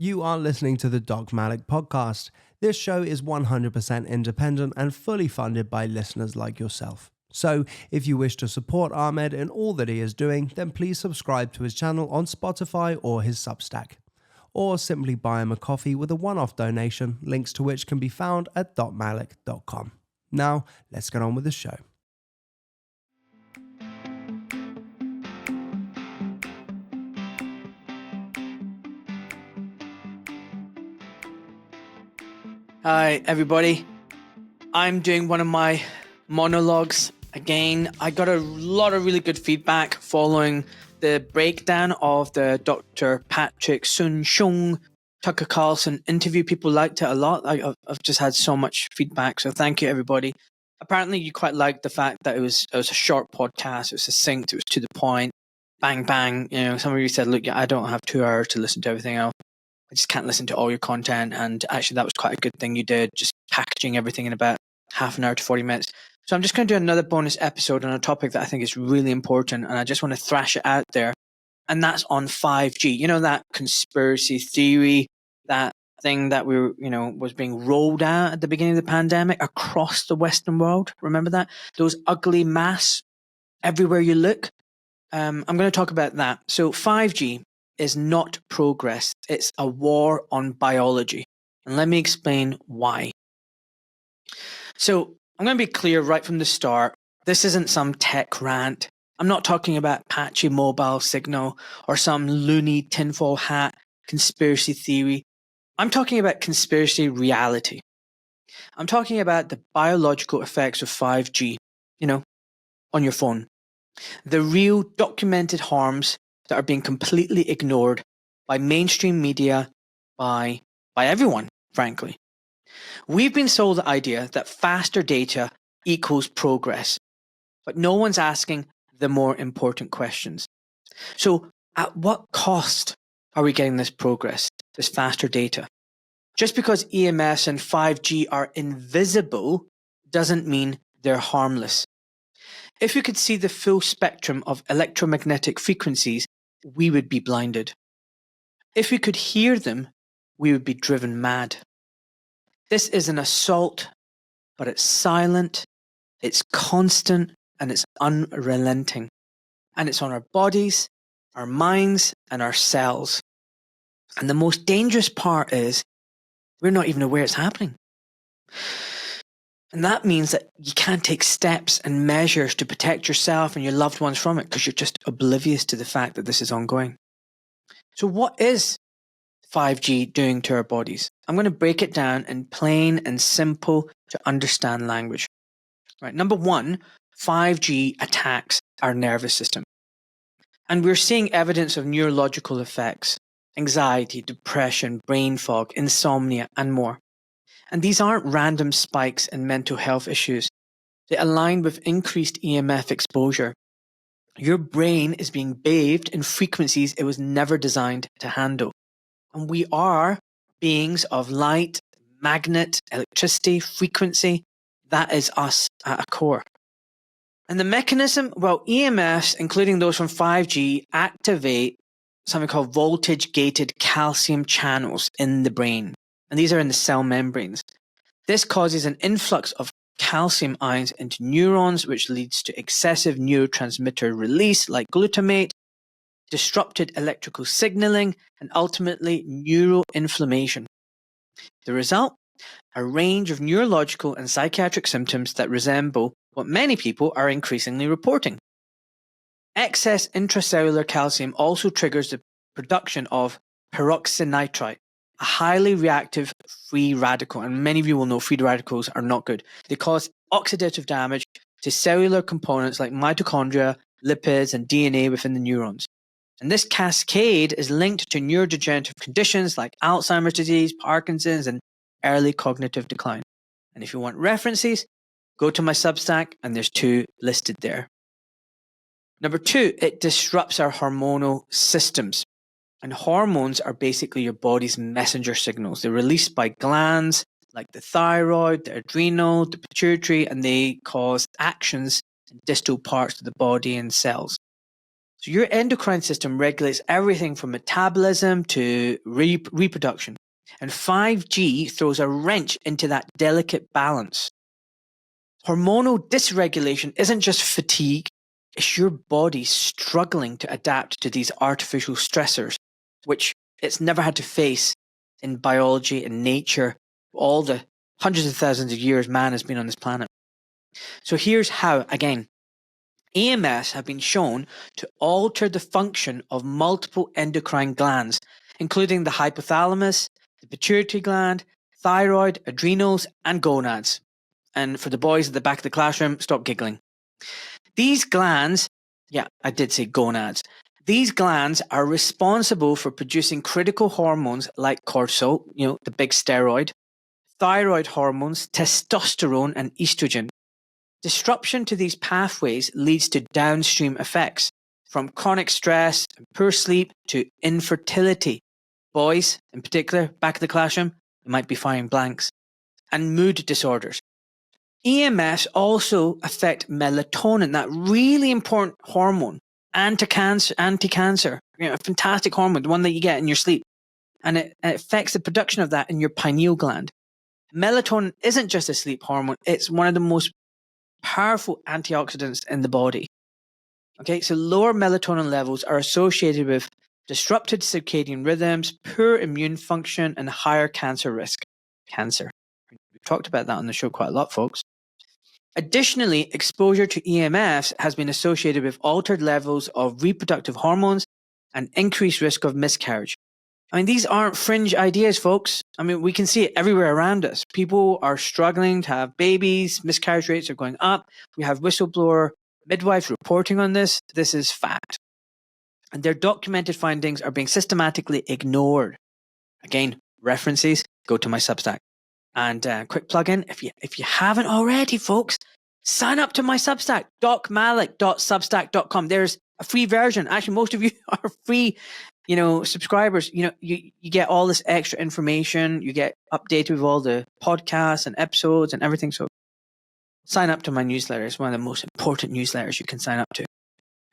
You are listening to the Doc Malik podcast. This show is 100% independent and fully funded by listeners like yourself. So, if you wish to support Ahmed in all that he is doing, then please subscribe to his channel on Spotify or his Substack. Or simply buy him a coffee with a one-off donation, links to which can be found at docmalik.com. Now, let's get on with the show. Hi, everybody. I'm doing one of my monologues again. I got a lot of really good feedback following the breakdown of the Dr. Patrick Soon-Shiong Tucker Carlson interview. People liked it a lot. I've just had so much feedback, so thank you, everybody. Apparently, you quite liked the fact that it was a short podcast. It was succinct. It was to the point. Bang, bang. You know, some of you said, "Look, I don't have 2 hours to listen to everything else. I just can't listen to all your content." And actually, that was quite a good thing you did, just packaging everything in about half an hour to 40 minutes. So I'm just going to do another bonus episode on a topic that I think is really important, and I just want to thrash it out there. And that's on 5G. You know, that conspiracy theory, that thing that was being rolled out at the beginning of the pandemic across the Western world. Remember that? Those ugly masks everywhere you look. I'm going to talk about that. So 5G is not progress. It's a war on biology. And let me explain why. So I'm going to be clear right from the start. This isn't some tech rant. I'm not talking about patchy mobile signal or some loony tinfoil hat conspiracy theory. I'm talking about conspiracy reality. I'm talking about the biological effects of 5G, on your phone. The real documented harms that are being completely ignored by mainstream media, by everyone, frankly. We've been sold the idea that faster data equals progress, but no one's asking the more important questions. So, at what cost are we getting this progress, this faster data? Just because EMS and 5G are invisible doesn't mean they're harmless. If we could see the full spectrum of electromagnetic frequencies, we would be blinded. If we could hear them, we would be driven mad. This is an assault, but it's silent, it's constant, and it's unrelenting. And it's on our bodies, our minds, and our cells. And the most dangerous part is we're not even aware it's happening. And that means that you can't take steps and measures to protect yourself and your loved ones from it because you're just oblivious to the fact that this is ongoing. So what is 5G doing to our bodies? I'm going to break it down in plain and simple to understand language. Right. Number one, 5G attacks our nervous system. And we're seeing evidence of neurological effects, anxiety, depression, brain fog, insomnia, and more. And these aren't random spikes in mental health issues. They align with increased EMF exposure. Your brain is being bathed in frequencies it was never designed to handle. And we are beings of light, magnet, electricity, frequency. That is us at a core. And the mechanism, well, EMFs, including those from 5G, activate something called voltage-gated calcium channels in the brain. And these are in the cell membranes. This causes an influx of calcium ions into neurons, which leads to excessive neurotransmitter release like glutamate, disrupted electrical signaling, and ultimately neuroinflammation. The result? A range of neurological and psychiatric symptoms that resemble what many people are increasingly reporting. Excess intracellular calcium also triggers the production of peroxynitrite, a highly reactive free radical. And many of you will know free radicals are not good. They cause oxidative damage to cellular components like mitochondria, lipids, and DNA within the neurons. And this cascade is linked to neurodegenerative conditions like Alzheimer's disease, Parkinson's, and early cognitive decline. And if you want references, go to my Substack, and there's 2 listed there. Number 2, it disrupts our hormonal systems. And hormones are basically your body's messenger signals. They're released by glands like the thyroid, the adrenal, the pituitary, and they cause actions in distal parts of the body and cells. So your endocrine system regulates everything from metabolism to reproduction. And 5G throws a wrench into that delicate balance. Hormonal dysregulation isn't just fatigue, it's your body struggling to adapt to these artificial stressors, which it's never had to face in biology and nature, all the hundreds of thousands of years man has been on this planet. So here's how, again, EMFs have been shown to alter the function of multiple endocrine glands, including the hypothalamus, the pituitary gland, thyroid, adrenals, and gonads. And for the boys at the back of the classroom, stop giggling. These glands, yeah, I did say gonads. These glands are responsible for producing critical hormones like cortisol, the big steroid, thyroid hormones, testosterone, and estrogen. Disruption to these pathways leads to downstream effects, from chronic stress and poor sleep to infertility. Boys, in particular, back of the classroom, might be firing blanks. And mood disorders. EMFs also affect melatonin, that really important hormone, anti-cancer, a fantastic hormone, the one that you get in your sleep. And it affects the production of that in your pineal gland. Melatonin isn't just a sleep hormone, it's one of the most powerful antioxidants in the body. Okay, so lower melatonin levels are associated with disrupted circadian rhythms, poor immune function, and higher cancer risk. Cancer. We've talked about that on the show quite a lot, folks. Additionally, exposure to EMFs has been associated with altered levels of reproductive hormones and increased risk of miscarriage. I mean, these aren't fringe ideas, folks. I mean, we can see it everywhere around us. People are struggling to have babies. Miscarriage rates are going up. We have whistleblower midwives reporting on this. This is fact. And their documented findings are being systematically ignored. Again, references, go to my Substack. And quick plug-in, if you haven't already, folks, sign up to my Substack, docmalik.substack.com. There's a free version. Actually, most of you are free, subscribers. You get all this extra information. You get updated with all the podcasts and episodes and everything. So sign up to my newsletter. It's one of the most important newsletters you can sign up to.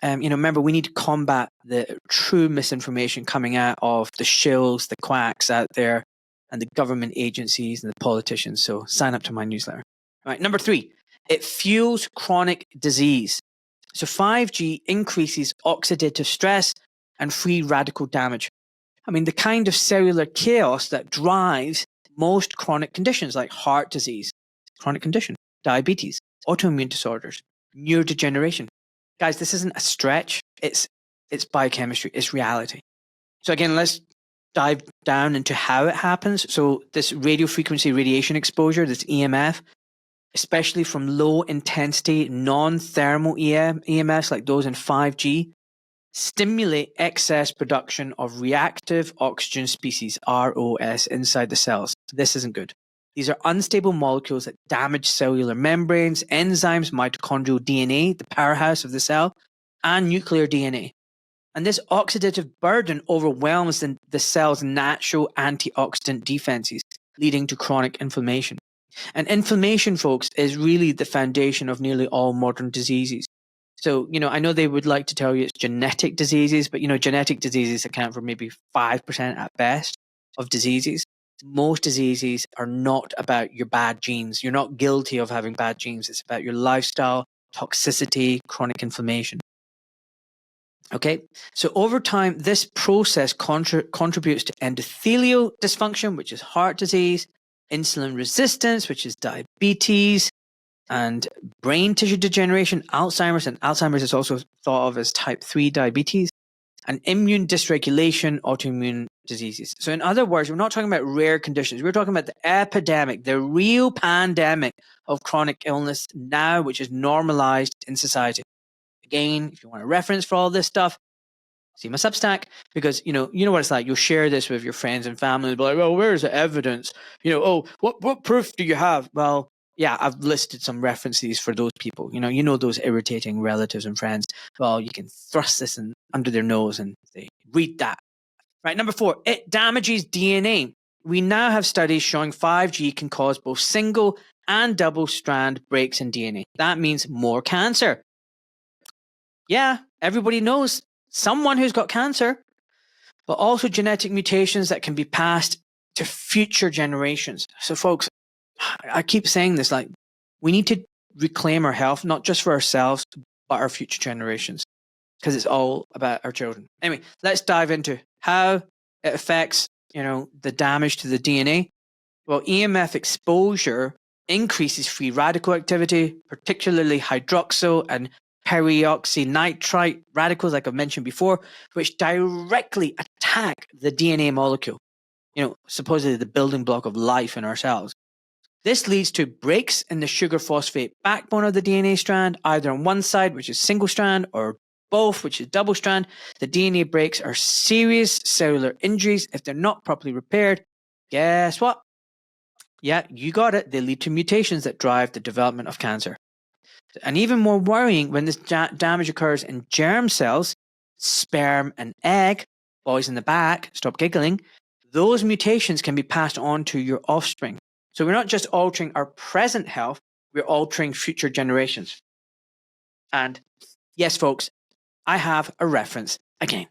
Remember, we need to combat the true misinformation coming out of the shills, the quacks out there, and the government agencies and the politicians. So sign up to my newsletter. All right, number 3, it fuels chronic disease. So 5G increases oxidative stress and free radical damage. I mean, the kind of cellular chaos that drives most chronic conditions like heart disease, chronic condition, diabetes, autoimmune disorders, neurodegeneration. Guys, this isn't a stretch. It's biochemistry. It's reality. So again, let's dive down into how it happens. So this radio frequency radiation exposure, this EMF, especially from low intensity non-thermal EMFs like those in 5G, stimulate excess production of reactive oxygen species, ROS, inside the cells. This isn't good. These are unstable molecules that damage cellular membranes, enzymes, mitochondrial DNA, the powerhouse of the cell, and nuclear DNA. And this oxidative burden overwhelms the cell's natural antioxidant defenses, leading to chronic inflammation. And inflammation, folks, is really the foundation of nearly all modern diseases. So, I know they would like to tell you it's genetic diseases, but, genetic diseases account for maybe 5% at best of diseases. Most diseases are not about your bad genes. You're not guilty of having bad genes. It's about your lifestyle, toxicity, chronic inflammation. Okay, so over time, this process contributes to endothelial dysfunction, which is heart disease, insulin resistance, which is diabetes, and brain tissue degeneration, Alzheimer's, and Alzheimer's is also thought of as type 3 diabetes, and immune dysregulation, autoimmune diseases. So in other words, we're not talking about rare conditions. We're talking about the epidemic, the real pandemic of chronic illness now, which is normalized in society. Again, if you want a reference for all this stuff, see my Substack, because you know what it's like. You'll share this with your friends and family. Be like, well, where's the evidence? What proof do you have? Well, yeah, I've listed some references for those people. You know those irritating relatives and friends. Well, you can thrust this under their nose and they read that. Right, number 4, it damages DNA. We now have studies showing 5G can cause both single and double strand breaks in DNA. That means more cancer. Yeah, everybody knows someone who's got cancer, but also genetic mutations that can be passed to future generations. So folks, I keep saying this, like, we need to reclaim our health, not just for ourselves, but our future generations, because it's all about our children. Anyway, let's dive into how it affects, the damage to the DNA. Well, EMF exposure increases free radical activity, particularly hydroxyl and peroxynitrite radicals, like I've mentioned before, which directly attack the DNA molecule, supposedly the building block of life in our cells. This leads to breaks in the sugar phosphate backbone of the DNA strand, either on one side, which is single strand, or both, which is double strand. The DNA breaks are serious cellular injuries if they're not properly repaired. Guess what? Yeah, you got it. They lead to mutations that drive the development of cancer. And even more worrying, when this damage occurs in germ cells, sperm and egg, boys in the back, stop giggling, those mutations can be passed on to your offspring. So we're not just altering our present health, we're altering future generations. And yes, folks, I have a reference again.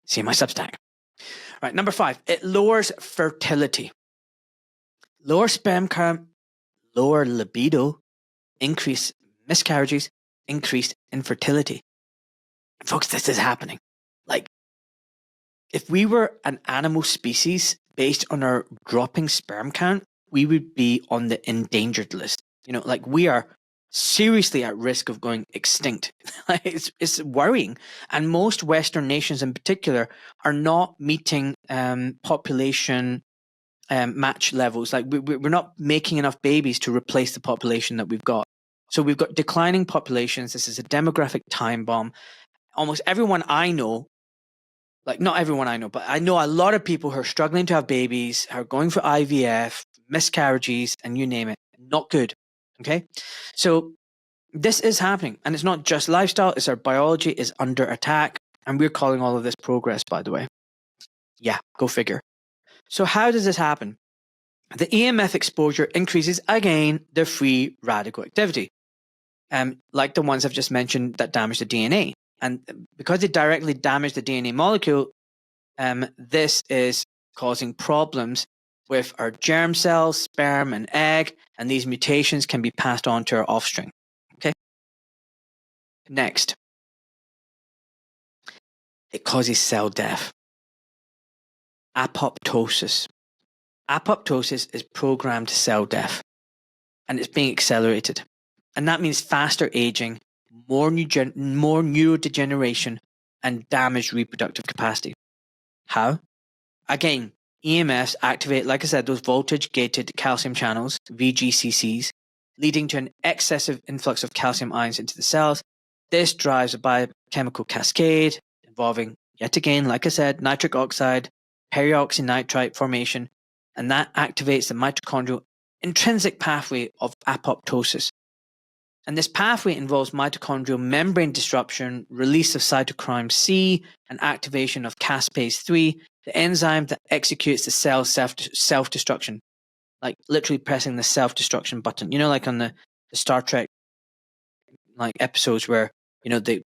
See my Substack. All right, number 5, it lowers fertility. Lower sperm count, lower libido, increased miscarriages, increased infertility. Folks, this is happening. Like, if we were an animal species based on our dropping sperm count, we would be on the endangered list. We are seriously at risk of going extinct. It's worrying. And most Western nations in particular are not meeting population match levels. Like, we're not making enough babies to replace the population that we've got. So we've got declining populations. This is a demographic time bomb. Almost everyone I know, like, not everyone I know, but I know a lot of people who are struggling to have babies, are going for IVF, miscarriages, and you name it. Not good. Okay? So this is happening. And it's not just lifestyle, it's our biology is under attack. And we're calling all of this progress, by the way. Yeah, go figure. So how does this happen? The EMF exposure increases, again, the free radical activity, like the ones I've just mentioned that damage the DNA. And because they directly damage the DNA molecule, this is causing problems with our germ cells, sperm and egg, and these mutations can be passed on to our offspring. Okay. Next, it causes cell death. Apoptosis. Apoptosis is programmed cell death, and it's being accelerated. And that means faster aging, more neurodegeneration, and damaged reproductive capacity. How? Again, EMFs activate, like I said, those voltage-gated calcium channels, VGCCs, leading to an excessive influx of calcium ions into the cells. This drives a biochemical cascade involving, yet again, like I said, nitric oxide, peroxynitrite formation, and that activates the mitochondrial intrinsic pathway of apoptosis. And this pathway involves mitochondrial membrane disruption, release of cytochrome C, and activation of caspase-3, the enzyme that executes the cell self-destruction, like literally pressing the self-destruction button. Like on the Star Trek like episodes where, the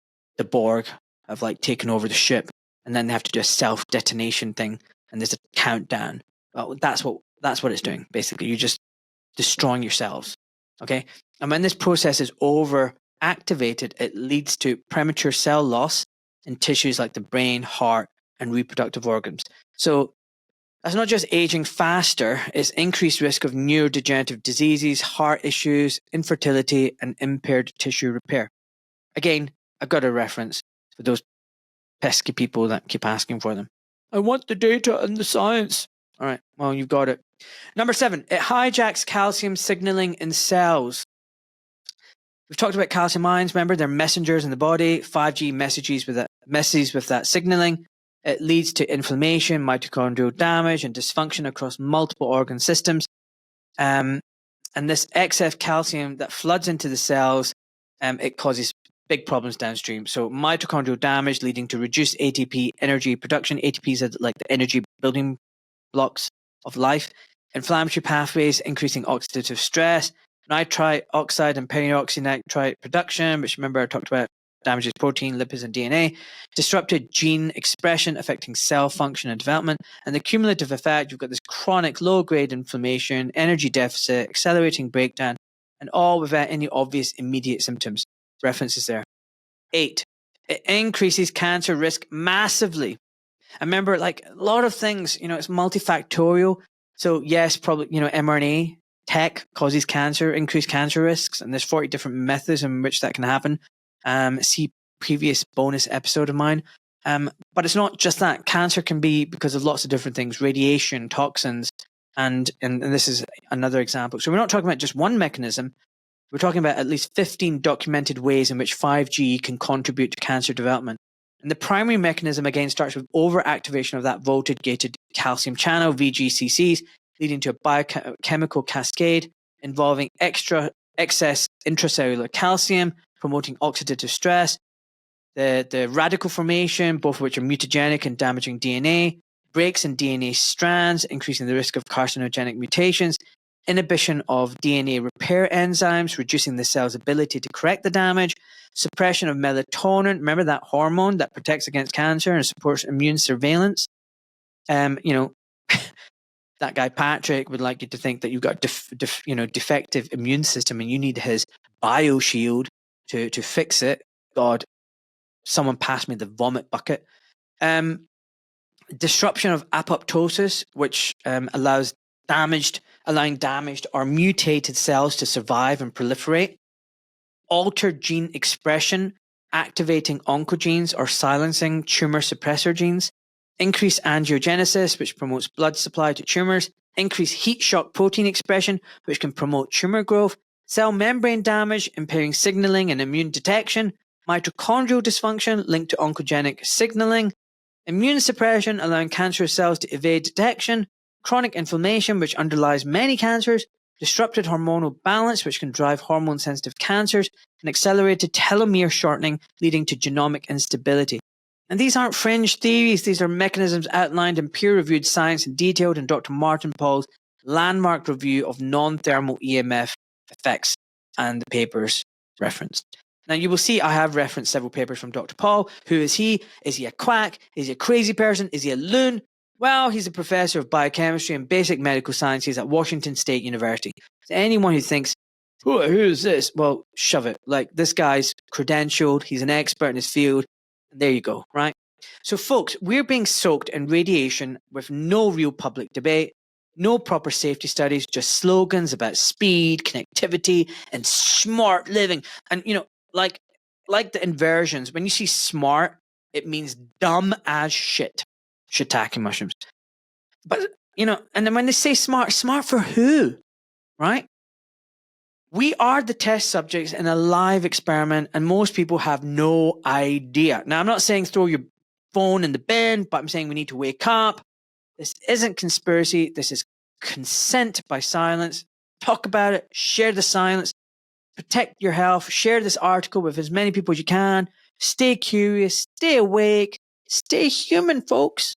Borg have like taken over the ship, and then they have to do a self-detonation thing, and there's a countdown. Well, that's what it's doing. Basically, you're just destroying yourselves. Okay. And when this process is over-activated, it leads to premature cell loss in tissues like the brain, heart, and reproductive organs. So that's not just aging faster, it's increased risk of neurodegenerative diseases, heart issues, infertility, and impaired tissue repair. Again, I've got a reference for those pesky people that keep asking for them. I want the data and the science. All right, well, you've got it. Number 7, it hijacks calcium signaling in cells. We've talked about calcium ions. Remember, they're messengers in the body. 5G messes with that signaling. It leads to inflammation, mitochondrial damage, and dysfunction across multiple organ systems. And this excess calcium that floods into the cells, it causes big problems downstream. So mitochondrial damage leading to reduced ATP energy production. ATPs are like the energy building blocks of life. Inflammatory pathways, increasing oxidative stress, nitrite oxide and peroxynitrite production, which remember I talked about damages protein, lipids, and DNA. Disrupted gene expression affecting cell function and development. And the cumulative effect, you've got this chronic low-grade inflammation, energy deficit, accelerating breakdown, and all without any obvious immediate symptoms. References there. 8. It increases cancer risk massively. And remember, like a lot of things, it's multifactorial. So yes, probably, mRNA tech causes cancer, increased cancer risks, and there's 40 different methods in which that can happen. See previous bonus episode of mine. But it's not just that. Cancer can be because of lots of different things, radiation, toxins, and this is another example. So we're not talking about just one mechanism. We're talking about at least 15 documented ways in which 5G can contribute to cancer development. And the primary mechanism, again, starts with overactivation of that voltage-gated calcium channel, VGCCs, leading to a biochemical cascade involving excess intracellular calcium, promoting oxidative stress, the radical formation, both of which are mutagenic and damaging DNA, breaks in DNA strands, increasing the risk of carcinogenic mutations, inhibition of DNA repair enzymes, reducing the cell's ability to correct the damage, suppression of melatonin, remember that hormone that protects against cancer and supports immune surveillance. That guy Patrick would like you to think that you've got defective immune system and you need his BioShield to fix it. God, someone passed me the vomit bucket. Disruption of apoptosis, which allowing damaged or mutated cells to survive and proliferate. Altered gene expression, activating oncogenes or silencing tumor suppressor genes. Increased angiogenesis, which promotes blood supply to tumors. Increased heat shock protein expression, which can promote tumor growth. Cell membrane damage, impairing signaling and immune detection. Mitochondrial dysfunction linked to oncogenic signaling. Immune suppression, allowing cancerous cells to evade detection. Chronic inflammation, which underlies many cancers. Disrupted hormonal balance, which can drive hormone-sensitive cancers. And accelerated telomere shortening, leading to genomic instability. And these aren't fringe theories. These are mechanisms outlined in peer-reviewed science and detailed in Dr. Martin Paul's landmark review of non-thermal EMF effects and the papers referenced. Now, you will see I have referenced several papers from Dr. Paul. Who is he? Is he a quack? Is he a crazy person? Is he a loon? Well, he's a professor of biochemistry and basic medical sciences at Washington State University. So anyone who thinks, who is this? Well, shove it. Like, this guy's credentialed. He's an expert in his field. And there you go, right? So, folks, we're being soaked in radiation with no real public debate, no proper safety studies, just slogans about speed, connectivity, and smart living. And, like the inversions, when you see smart, it means dumb as shit. Shiitake mushrooms. But, and then when they say smart for who? Right? We are the test subjects in a live experiment, and most people have no idea. Now, I'm not saying throw your phone in the bin, but I'm saying we need to wake up. This isn't conspiracy. This is consent by silence. Talk about it. Share the silence. Protect your health. Share this article with as many people as you can. Stay curious. Stay awake. Stay human, folks.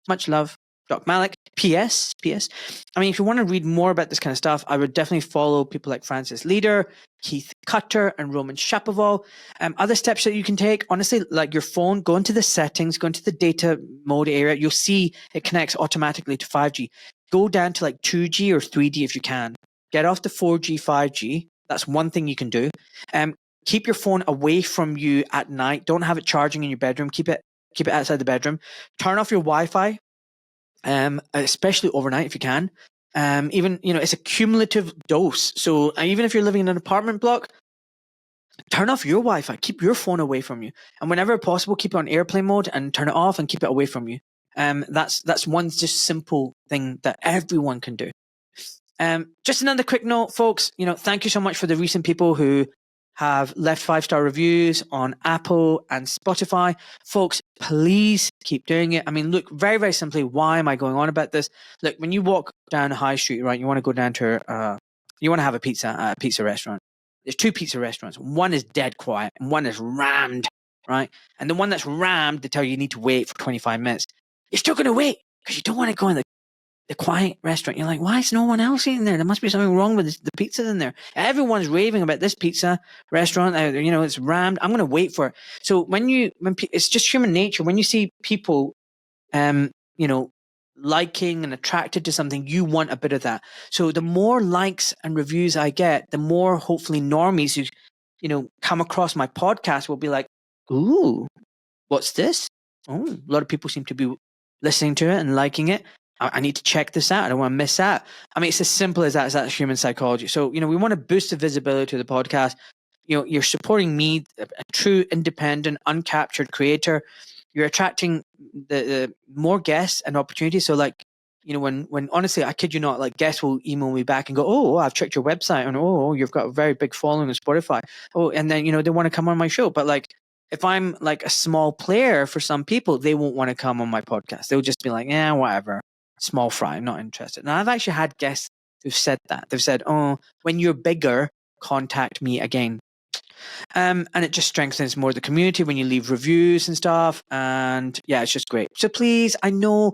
Much love, Doc Malik. P.S. I mean, if you want to read more about this kind of stuff, I would definitely follow people like Francis Leader, Keith Cutter, and Roman Shapoval. Other steps that you can take, honestly, like your phone, go into the settings, go into the data mode area. You'll see it connects automatically to 5G. Go down to like 2G or 3D if you can. Get off the 4G, 5G. That's one thing you can do. Keep your phone away from you at night. Don't have it charging in your bedroom. Keep it outside the bedroom. Turn off your Wi-Fi. Especially overnight if you can. Even, it's a cumulative dose. So even if you're living in an apartment block, turn off your Wi-Fi. Keep your phone away from you. And whenever possible, keep it on airplane mode and turn it off and keep it away from you. That's one just simple thing that everyone can do. Just another quick note, folks. Thank you so much for the recent people who have left 5-star reviews on Apple and Spotify. Folks, please keep doing it. I mean, look, very, very simply, why am I going on about this? Look, when you walk down High Street, right, you want to go down to, you want to have a pizza at a pizza restaurant. There's 2 pizza restaurants. One is dead quiet and one is rammed, right? And the one that's rammed, they tell you need to wait for 25 minutes. You're still going to wait because you don't want to go in the the quiet restaurant. You're like, why is no one else eating there? There must be something wrong with the pizza in there. Everyone's raving about this pizza restaurant. It's rammed. I'm going to wait for it. So it's just human nature. When you see people, liking and attracted to something, you want a bit of that. So the more likes and reviews I get, the more hopefully normies who, come across my podcast will be like, ooh, what's this? Oh, a lot of people seem to be listening to it and liking it. I need to check this out. I don't want to miss out. I mean, it's as simple as that. That's human psychology. So, we want to boost the visibility of the podcast. You're supporting me, a true independent, uncaptured creator. You're attracting the more guests and opportunities. So when honestly, I kid you not, like guests will email me back and go, oh, I've checked your website and oh, you've got a very big following on Spotify. Oh, and then, they want to come on my show. But like, if I'm like a small player for some people, they won't want to come on my podcast. They'll just be like, yeah, whatever. Small fry, I'm not interested. Now, I've actually had guests who've said that. They've said, oh, when you're bigger, contact me again. And it just strengthens more the community when you leave reviews and stuff. And yeah, it's just great. So please, I know,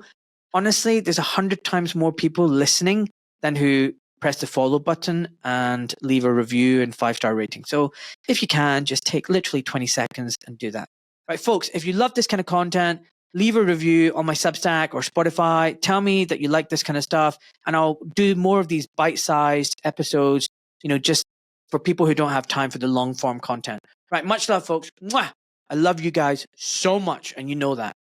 honestly, there's 100 times more people listening than who press the follow button and leave a review and 5-star rating. So if you can, just take literally 20 seconds and do that. Right, folks, if you love this kind of content, leave a review on my Substack or Spotify. Tell me that you like this kind of stuff, and I'll do more of these bite-sized episodes, just for people who don't have time for the long-form content. Right, much love, folks. Mwah! I love you guys so much, and you know that.